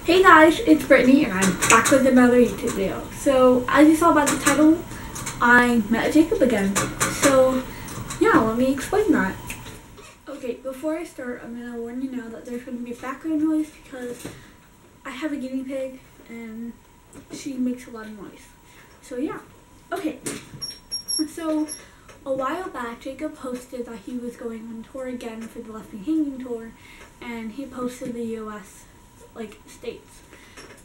Hey guys, it's Brittany and I'm back with another YouTube video. So, as you saw by the title, I met Jacob again. So, yeah, let me explain that. Okay, before I start, I'm going to warn you now that there's going to be background noise because I have a guinea pig and she makes a lot of noise. So, yeah. Okay. So, a while back, Jacob posted that he was going on tour again for the Left Me Hanging tour, and he posted the U.S. states,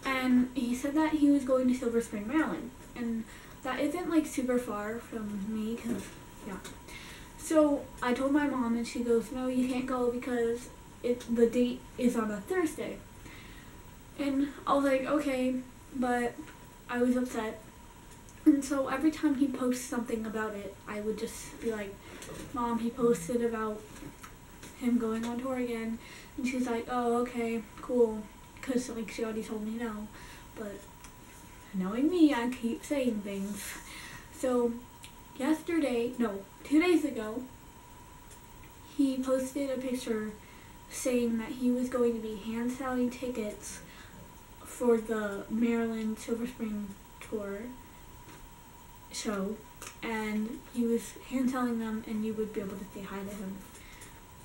and he said that he was going to Silver Spring, Maryland, and that isn't super far from me, cause yeah. So I told my mom, and she goes, "No, you can't go because the date is on a Thursday." And I was like, okay, but I was upset, and so every time he posts something about it, I would just be like, "Mom, he posted about him going on tour again," and she's like, "Oh, okay, cool." Because she already told me no, but knowing me, I keep saying things. So 2 days ago, he posted a picture saying that he was going to be hand selling tickets for the Maryland Silver Spring tour show, and he was hand selling them and you would be able to say hi to him.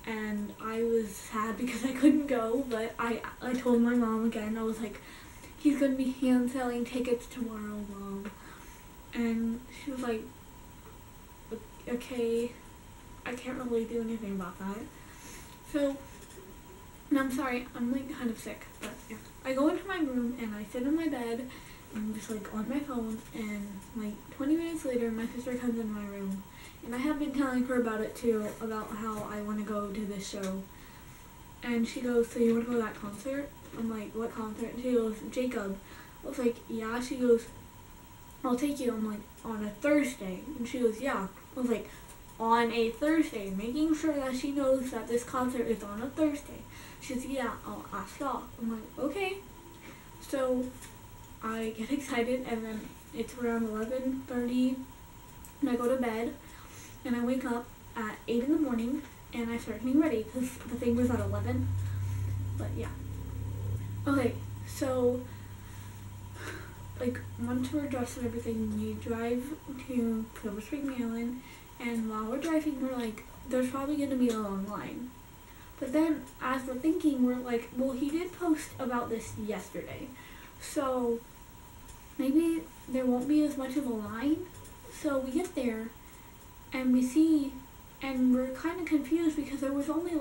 And I was sad because I couldn't go, but I told my mom again. I was like, "He's going to be hand selling tickets tomorrow, Mom." And she was like, "Okay, I can't really do anything about that." So, and I'm sorry, I'm kind of sick, but yeah. I go into my room and I sit in my bed and I'm just on my phone, and 20 minutes later my sister comes in my room. And I have been telling her about it too, about how I want to go to this show. And she goes, "So you want to go to that concert?" I'm like, "What concert?" And she goes, "Jacob." I was like, "Yeah." She goes, "I'll take you." I'm like, "On a Thursday?" And she goes, "Yeah." I was like, "On a Thursday," making sure that she knows that this concert is on a Thursday. She says, "Yeah, I'll ask off." I'm like, "Okay." So I get excited, and then it's around 11:30, and I go to bed. And I wake up at 8 in the morning, and I start getting ready, because the thing was at 11, but yeah. Okay, so, once we're dressed and everything, we drive to Silver Spring, Maryland, and while we're driving, we're like, there's probably going to be a long line. But then, as we're thinking, we're like, well, he did post about this yesterday, so maybe there won't be as much of a line. So we get there, and we see, and we're kind of confused because there was only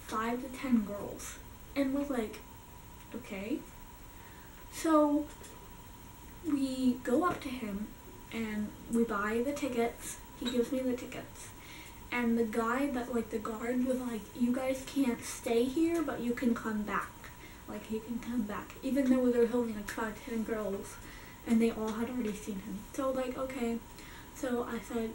5 to 10 girls. And we're like, okay. So we go up to him and we buy the tickets. He gives me the tickets. And the guy the guard was like, "You guys can't stay here, but you can come back." You can come back. Even though there was only 5 to 10 girls and they all had already seen him. So okay. So I said,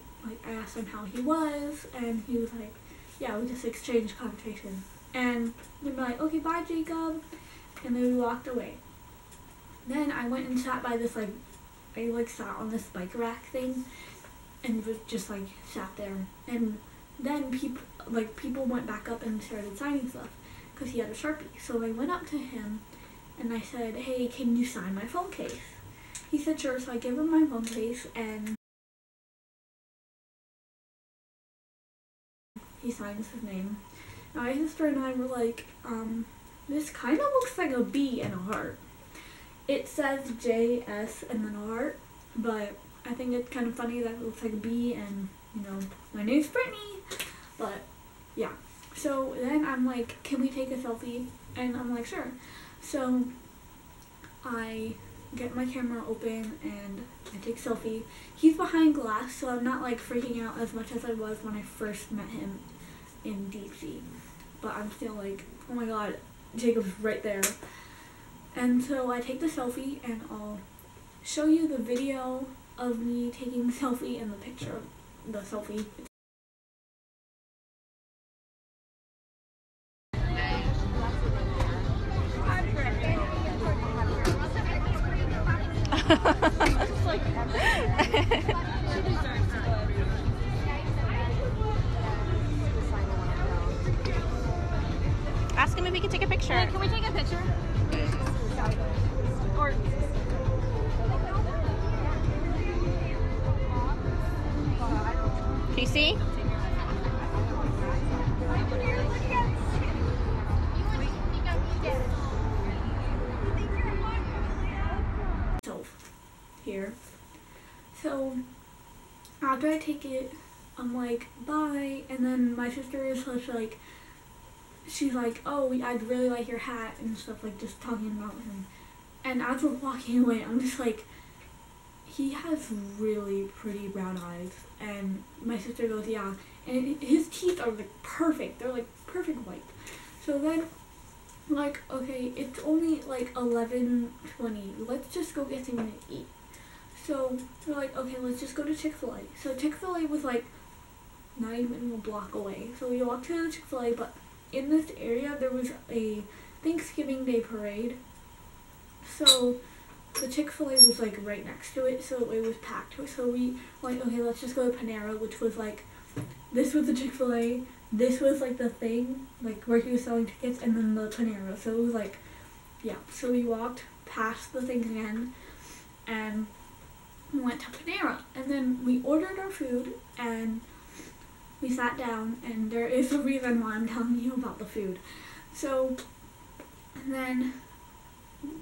I asked him how he was, and he was like, "Yeah, we just exchanged conversation." And we were like, "Okay, bye, Jacob." And then we walked away. Then I went and sat by this, I sat on this bike rack thing, and just sat there. And then people went back up and started signing stuff, because he had a Sharpie. So I went up to him, and I said, "Hey, can you sign my phone case?" He said, "Sure." So I gave him my phone case, and he signs his name. Now, my sister and I were like, this kind of looks like a B and a heart. It says JS and then a heart, but I think it's kind of funny that it looks like a B, and, my name's Brittany. But, yeah. So then I'm like, "Can we take a selfie?" And I'm like, "Sure." So I get my camera open and I take a selfie. He's behind glass, so I'm not freaking out as much as I was when I first met him in DC. But I'm still oh my god, Jacob's right there. And so I take the selfie, and I'll show you the video of me taking the selfie and the picture of the selfie. Ask him if he can take a picture. Hey, can we take a picture? Or can you see? Here. So after I take it, I'm like, bye, and then my sister is such like, she's like, oh, I'd really like your hat and stuff, like just talking about him. And as we're walking away, I'm just like, he has really pretty brown eyes. And my sister goes, yeah, and his teeth are like perfect, they're like perfect white. So then, like, okay, it's only like 11:20, let's just go get something to eat. So we're like, okay, let's just go to Chick-fil-A. So Chick-fil-A was like not even a block away. So we walked to the Chick-fil-A, but in this area there was a Thanksgiving Day parade. So the Chick-fil-A was like right next to it, so it was packed. So we were like, okay, let's just go to Panera, which was like, this was the Chick-fil-A, this was like the thing, like where he was selling tickets, and then the Panera. So it was like, yeah. So we walked past the thing again, and we went to Panera, and then we ordered our food, and we sat down, and there is a reason why I'm telling you about the food. So, and then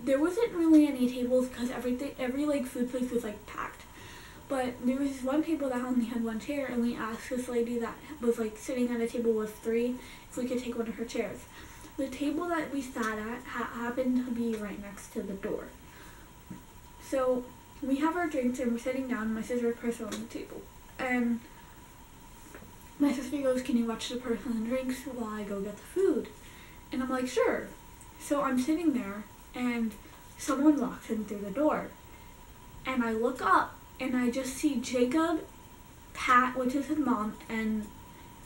there wasn't really any tables because every like food place was like packed. But there was this one table that only had one chair, and we asked this lady that was like sitting at a table with three if we could take one of her chairs. The table that we sat at happened to be right next to the door. So we have our drinks and we're sitting down, and my sister puts her on the table. And my sister goes, can you watch the person and drinks while I go get the food? And I'm like, sure. So I'm sitting there, and someone walks in through the door. And I look up, and I just see Jacob, Pat, which is his mom, and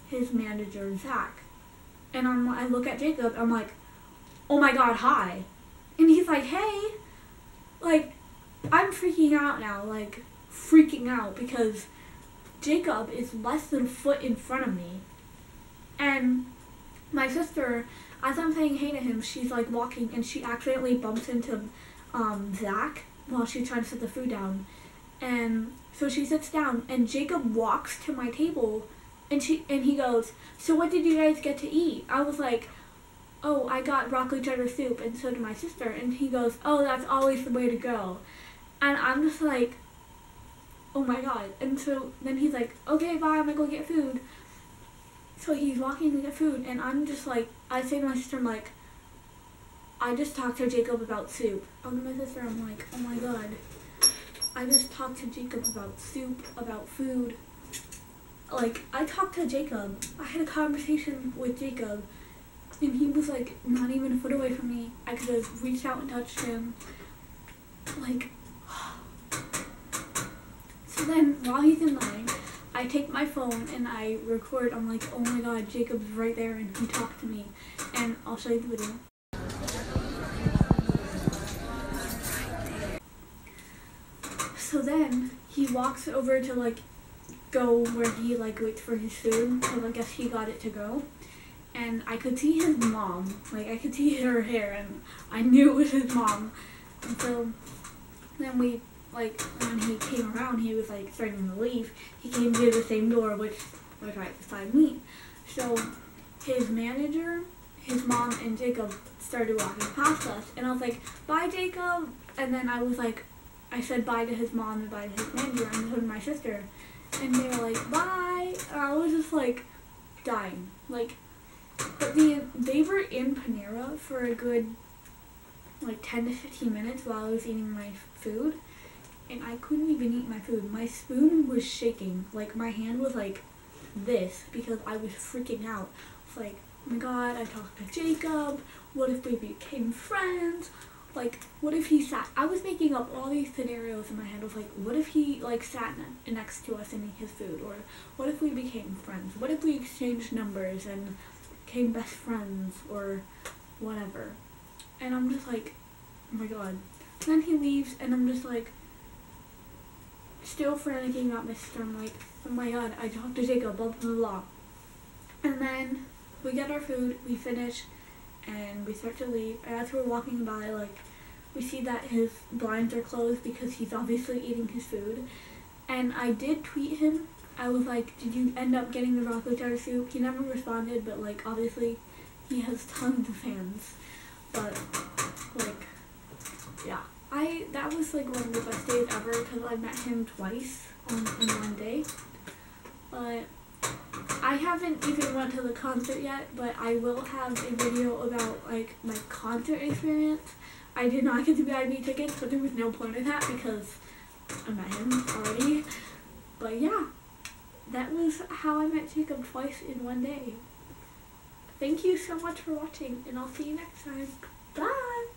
his manager, Zach. And I look at Jacob, I'm like, oh my god, hi. And he's like, hey. Like, I'm freaking out now, like, freaking out, because Jacob is less than a foot in front of me. And my sister, as I'm saying hey to him, she's like walking, and she accidentally bumps into Zach while she's trying to set the food down. And so she sits down, and Jacob walks to my table, and he goes, so what did you guys get to eat? I was like, oh, I got broccoli cheddar soup, and so did my sister. And he goes, oh, that's always the way to go. And I'm just like, oh my god. And so then he's like, okay, bye, I'm gonna go get food. So he's walking to get food, and I'm just like, I say to my sister, I'm like, I just talked to Jacob about soup. And my sister, I'm like, oh my god. I just talked to Jacob about soup, about food. Like, I talked to Jacob. I had a conversation with Jacob, and he was like not even a foot away from me. I could have reached out and touched him. Like, so then while he's in line, I take my phone and I record. I'm like, oh my god, Jacob's right there, and he talked to me. And I'll show you the video. So then he walks over to like go where he like waits for his food, so I guess he got it to go. And I could see his mom, like I could see her hair, and I knew it was his mom. And so then we, like, when he came around, he was like starting to leave. He came to the same door, which was right beside me. So his manager, his mom, and Jacob started walking past us, and I was like, bye Jacob. And then I was like, I said bye to his mom and bye to his manager, and so did my sister. And they were like, bye. And I was just like dying. Like, but they were in Panera for a good like 10 to 15 minutes while I was eating my food, and I couldn't even eat my food. My spoon was shaking. Like, my hand was like this because I was freaking out. It's like, oh my god, I talked to Jacob. What if we became friends? Like, what if he sat? I was making up all these scenarios in my head. I was like, what if he like sat next to us and ate his food? Or what if we became friends? What if we exchanged numbers and became best friends or whatever? And I'm just like, oh my god. And then he leaves, and I'm just like, still franticking about my sister. I'm like, oh my god, I talked to Jacob, blah blah blah. And then we get our food, we finish, and we start to leave, and as we're walking by, like, we see that his blinds are closed because he's obviously eating his food. And I did tweet him. I was like, did you end up getting the broccoli cheddar soup? He never responded, but like obviously he has tons of fans. But like, yeah, that was like one of the best days ever because I met him twice in one day. But I haven't even went to the concert yet, but I will have a video about like my concert experience. I did not get the VIP tickets, but there was no point in that because I met him already. But yeah, that was how I met Jacob twice in one day. Thank you so much for watching, and I'll see you next time. Bye!